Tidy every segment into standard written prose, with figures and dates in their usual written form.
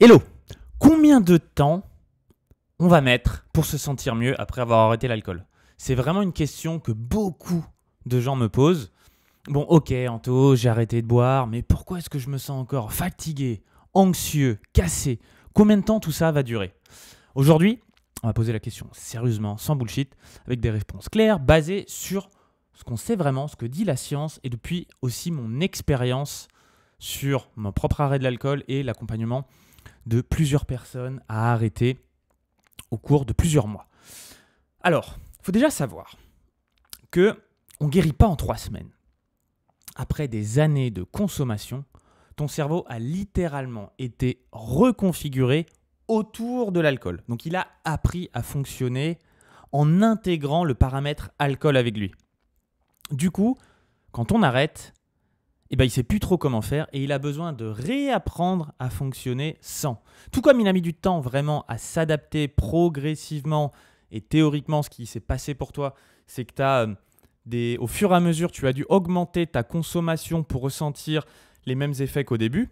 Hello, combien de temps on va mettre pour se sentir mieux après avoir arrêté l'alcool? C'est vraiment une question que beaucoup de gens me posent. Bon, ok, Anto, j'ai arrêté de boire, mais pourquoi est-ce que je me sens encore fatigué, anxieux, cassé? Combien de temps tout ça va durer? Aujourd'hui, on va poser la question sérieusement, sans bullshit, avec des réponses claires, basées sur ce qu'on sait vraiment, ce que dit la science, et depuis aussi mon expérience sur mon propre arrêt de l'alcool et l'accompagnement de plusieurs personnes à arrêter au cours de plusieurs mois. Alors, il faut déjà savoir que on ne guérit pas en 3 semaines. Après des années de consommation, ton cerveau a littéralement été reconfiguré autour de l'alcool. Donc il a appris à fonctionner en intégrant le paramètre alcool avec lui. Du coup, quand on arrête, il ne sait plus trop comment faire et il a besoin de réapprendre à fonctionner sans. Tout comme il a mis du temps vraiment à s'adapter progressivement et théoriquement, ce qui s'est passé pour toi, c'est que au fur et à mesure, tu as dû augmenter ta consommation pour ressentir les mêmes effets qu'au début.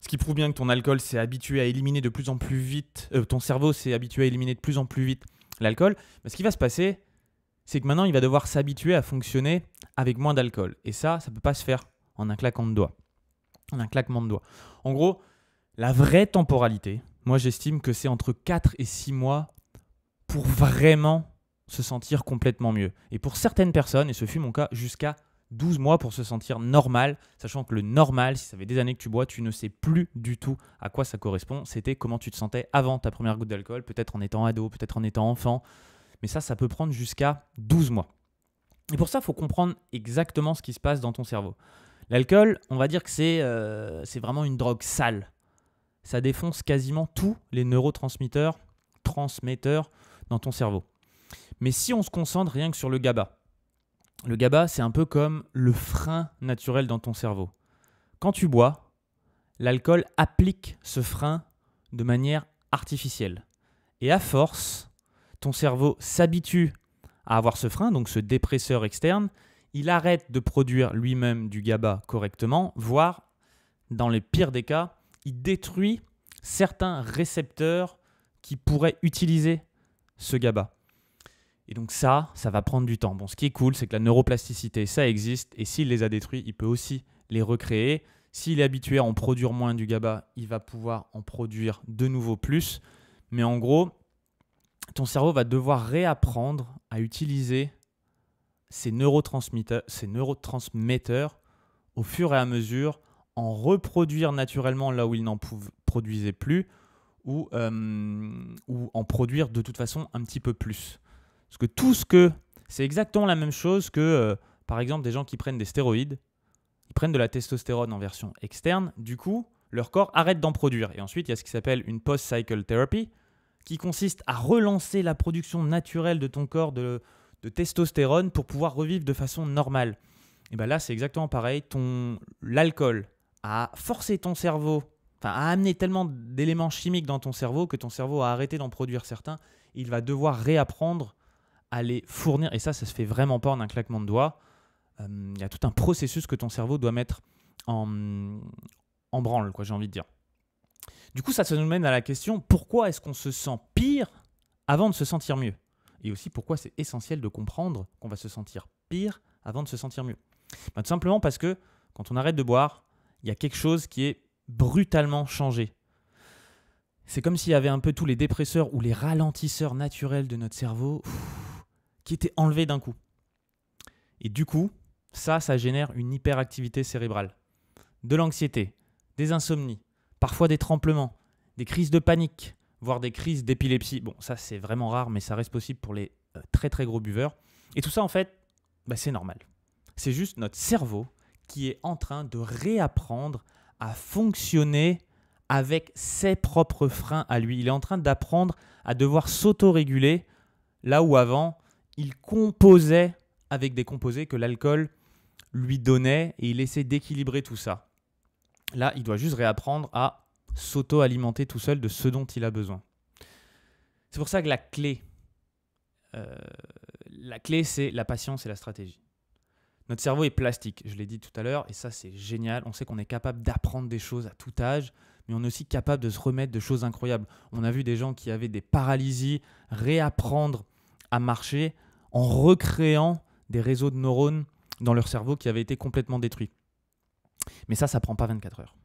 Ce qui prouve bien que ton alcool s'est habitué à éliminer de plus en plus vite, ton cerveau s'est habitué à éliminer de plus en plus vite l'alcool. Mais ce qui va se passer, c'est que maintenant, il va devoir s'habituer à fonctionner avec moins d'alcool. Et ça ne peut pas se faire en un claquement de doigts. En gros, la vraie temporalité, moi j'estime que c'est entre 4 et 6 mois pour vraiment se sentir complètement mieux. Et pour certaines personnes, et ce fut mon cas, jusqu'à 12 mois pour se sentir normal, sachant que le normal, si ça fait des années que tu bois, tu ne sais plus du tout à quoi ça correspond. C'était comment tu te sentais avant ta première goutte d'alcool, peut-être en étant ado, peut-être en étant enfant. Mais ça peut prendre jusqu'à 12 mois. Et pour ça, il faut comprendre exactement ce qui se passe dans ton cerveau. L'alcool, on va dire que c'est vraiment une drogue sale. Ça défonce quasiment tous les neurotransmetteurs dans ton cerveau. Mais si on se concentre rien que sur le GABA, c'est un peu comme le frein naturel dans ton cerveau. Quand tu bois, l'alcool applique ce frein de manière artificielle. Et à force, ton cerveau s'habitue à avoir ce frein, donc ce dépresseur externe. Il arrête de produire lui-même du GABA correctement, voire, dans les pires des cas, il détruit certains récepteurs qui pourraient utiliser ce GABA. Et donc ça va prendre du temps. Bon, ce qui est cool, c'est que la neuroplasticité, ça existe, et s'il les a détruits, il peut aussi les recréer. S'il est habitué à en produire moins du GABA, il va pouvoir en produire de nouveau plus. Mais en gros, ton cerveau va devoir réapprendre à utiliser ces neurotransmetteurs au fur et à mesure, en reproduire naturellement là où ils n'en produisaient plus ou en produire de toute façon un petit peu plus. Parce que c'est exactement la même chose que, par exemple, des gens qui prennent des stéroïdes, ils prennent de la testostérone en version externe, du coup, leur corps arrête d'en produire. Et ensuite, il y a ce qui s'appelle une post-cycle therapy, qui consiste à relancer la production naturelle de ton corps de testostérone pour pouvoir revivre de façon normale. Et bien là, c'est exactement pareil. L'alcool a forcé ton cerveau, a amené tellement d'éléments chimiques dans ton cerveau que ton cerveau a arrêté d'en produire certains. Il va devoir réapprendre à les fournir. Et ça se fait vraiment pas en un claquement de doigts. Il y a tout un processus que ton cerveau doit mettre en branle, j'ai envie de dire. Du coup, ça nous mène à la question, pourquoi est-ce qu'on se sent pire avant de se sentir mieux? Et aussi, pourquoi c'est essentiel de comprendre qu'on va se sentir pire avant de se sentir mieux? Tout simplement parce que quand on arrête de boire, il y a quelque chose qui est brutalement changé. C'est comme s'il y avait un peu tous les dépresseurs ou les ralentisseurs naturels de notre cerveau qui étaient enlevés d'un coup. Et du coup, ça génère une hyperactivité cérébrale, de l'anxiété, des insomnies, parfois des tremblements, des crises de panique, voire des crises d'épilepsie. Bon, ça c'est vraiment rare, mais ça reste possible pour les très très gros buveurs. Et tout ça en fait, c'est normal. C'est juste notre cerveau qui est en train de réapprendre à fonctionner avec ses propres freins à lui. Il est en train d'apprendre à devoir s'autoréguler là où avant, il composait avec des composés que l'alcool lui donnait et il essaie d'équilibrer tout ça. Là, il doit juste réapprendre à s'auto-alimenter tout seul de ce dont il a besoin. C'est pour ça que la clé, c'est la patience et la stratégie. Notre cerveau est plastique, je l'ai dit tout à l'heure, et ça c'est génial. On sait qu'on est capable d'apprendre des choses à tout âge, mais on est aussi capable de se remettre de choses incroyables. On a vu des gens qui avaient des paralysies réapprendre à marcher en recréant des réseaux de neurones dans leur cerveau qui avaient été complètement détruits. Mais ça prend pas 24 heures.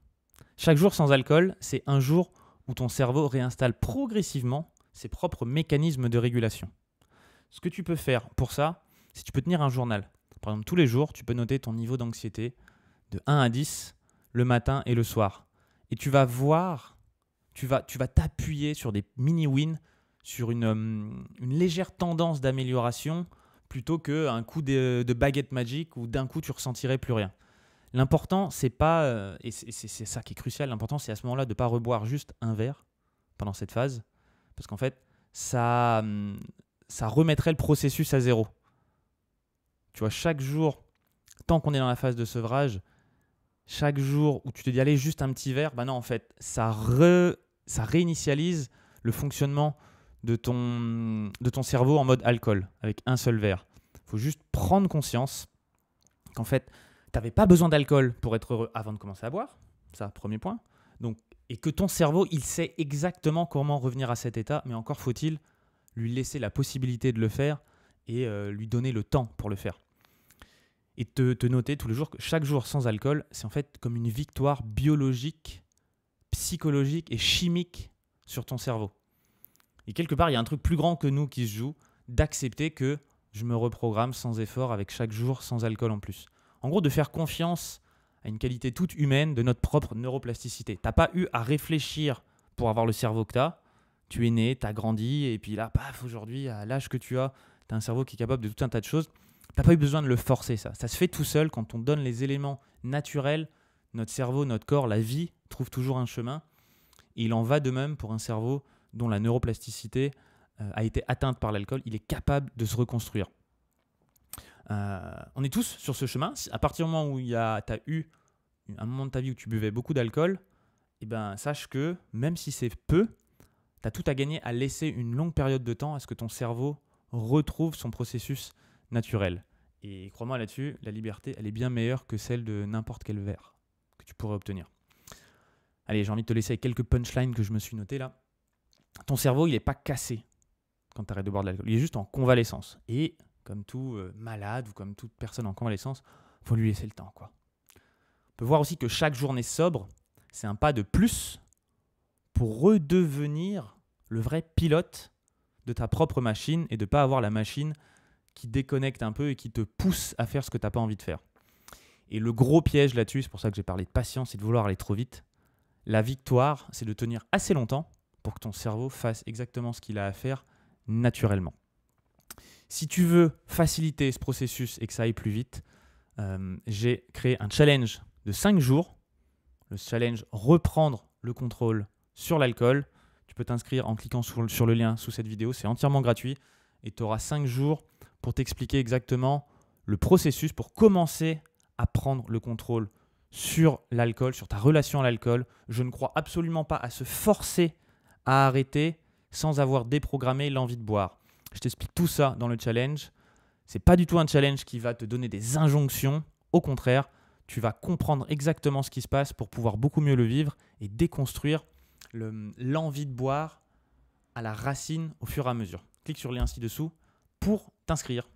Chaque jour sans alcool, c'est un jour où ton cerveau réinstalle progressivement ses propres mécanismes de régulation. Ce que tu peux faire pour ça, c'est que tu peux tenir un journal. Par exemple, tous les jours, tu peux noter ton niveau d'anxiété de 1 à 10 le matin et le soir. Et tu vas voir, tu vas t'appuyer sur des mini-wins, sur une légère tendance d'amélioration plutôt qu'un coup de baguette magique où d'un coup tu ressentirais plus rien. L'important, c'est pas, et c'est ça qui est crucial, l'important c'est à ce moment-là de ne pas reboire juste un verre pendant cette phase, parce qu'en fait, ça remettrait le processus à zéro. Tu vois, chaque jour, tant qu'on est dans la phase de sevrage, chaque jour où tu te dis allez juste un petit verre, non en fait, ça réinitialise le fonctionnement de ton cerveau en mode alcool avec un seul verre. Il faut juste prendre conscience qu'en fait, tu n'avais pas besoin d'alcool pour être heureux avant de commencer à boire, ça, premier point. Donc, et que ton cerveau, il sait exactement comment revenir à cet état, mais encore faut-il lui laisser la possibilité de le faire et lui donner le temps pour le faire. Et te noter tous les jours que chaque jour sans alcool, c'est en fait comme une victoire biologique, psychologique et chimique sur ton cerveau. Et quelque part, il y a un truc plus grand que nous qui se joue, d'accepter que je me reprogramme sans effort avec chaque jour sans alcool en plus. En gros, de faire confiance à une qualité toute humaine de notre propre neuroplasticité. Tu n'as pas eu à réfléchir pour avoir le cerveau que tu as. Tu es né, tu as grandi, et puis là, paf, aujourd'hui, à l'âge que tu as un cerveau qui est capable de tout un tas de choses. Tu n'as pas eu besoin de le forcer, ça. Ça se fait tout seul quand on donne les éléments naturels. Notre cerveau, notre corps, la vie trouve toujours un chemin. Et il en va de même pour un cerveau dont la neuroplasticité a été atteinte par l'alcool. Il est capable de se reconstruire. On est tous sur ce chemin. À partir du moment où tu as eu un moment de ta vie où tu buvais beaucoup d'alcool, eh ben, sache que même si c'est peu, tu as tout à gagner à laisser une longue période de temps à ce que ton cerveau retrouve son processus naturel. Et crois-moi là-dessus, la liberté, elle est bien meilleure que celle de n'importe quel verre que tu pourrais obtenir. Allez, j'ai envie de te laisser avec quelques punchlines que je me suis notés là. Ton cerveau, il n'est pas cassé quand tu arrêtes de boire de l'alcool. Il est juste en convalescence. Et comme tout malade ou comme toute personne en convalescence, il faut lui laisser le temps, quoi. On peut voir aussi que chaque journée sobre, c'est un pas de plus pour redevenir le vrai pilote de ta propre machine et de ne pas avoir la machine qui déconnecte un peu et qui te pousse à faire ce que tu n'as pas envie de faire. Et le gros piège là-dessus, c'est pour ça que j'ai parlé de patience et de vouloir aller trop vite. La victoire, c'est de tenir assez longtemps pour que ton cerveau fasse exactement ce qu'il a à faire naturellement. Si tu veux faciliter ce processus et que ça aille plus vite, j'ai créé un challenge de 5 jours. Le challenge reprendre le contrôle sur l'alcool. Tu peux t'inscrire en cliquant sur le lien sous cette vidéo. C'est entièrement gratuit et tu auras 5 jours pour t'expliquer exactement le processus pour commencer à prendre le contrôle sur l'alcool, sur ta relation à l'alcool. Je ne crois absolument pas à se forcer à arrêter sans avoir déprogrammé l'envie de boire. Je t'explique tout ça dans le challenge. Ce n'est pas du tout un challenge qui va te donner des injonctions. Au contraire, tu vas comprendre exactement ce qui se passe pour pouvoir beaucoup mieux le vivre et déconstruire l'envie de boire à la racine au fur et à mesure. Clique sur le lien ci-dessous pour t'inscrire.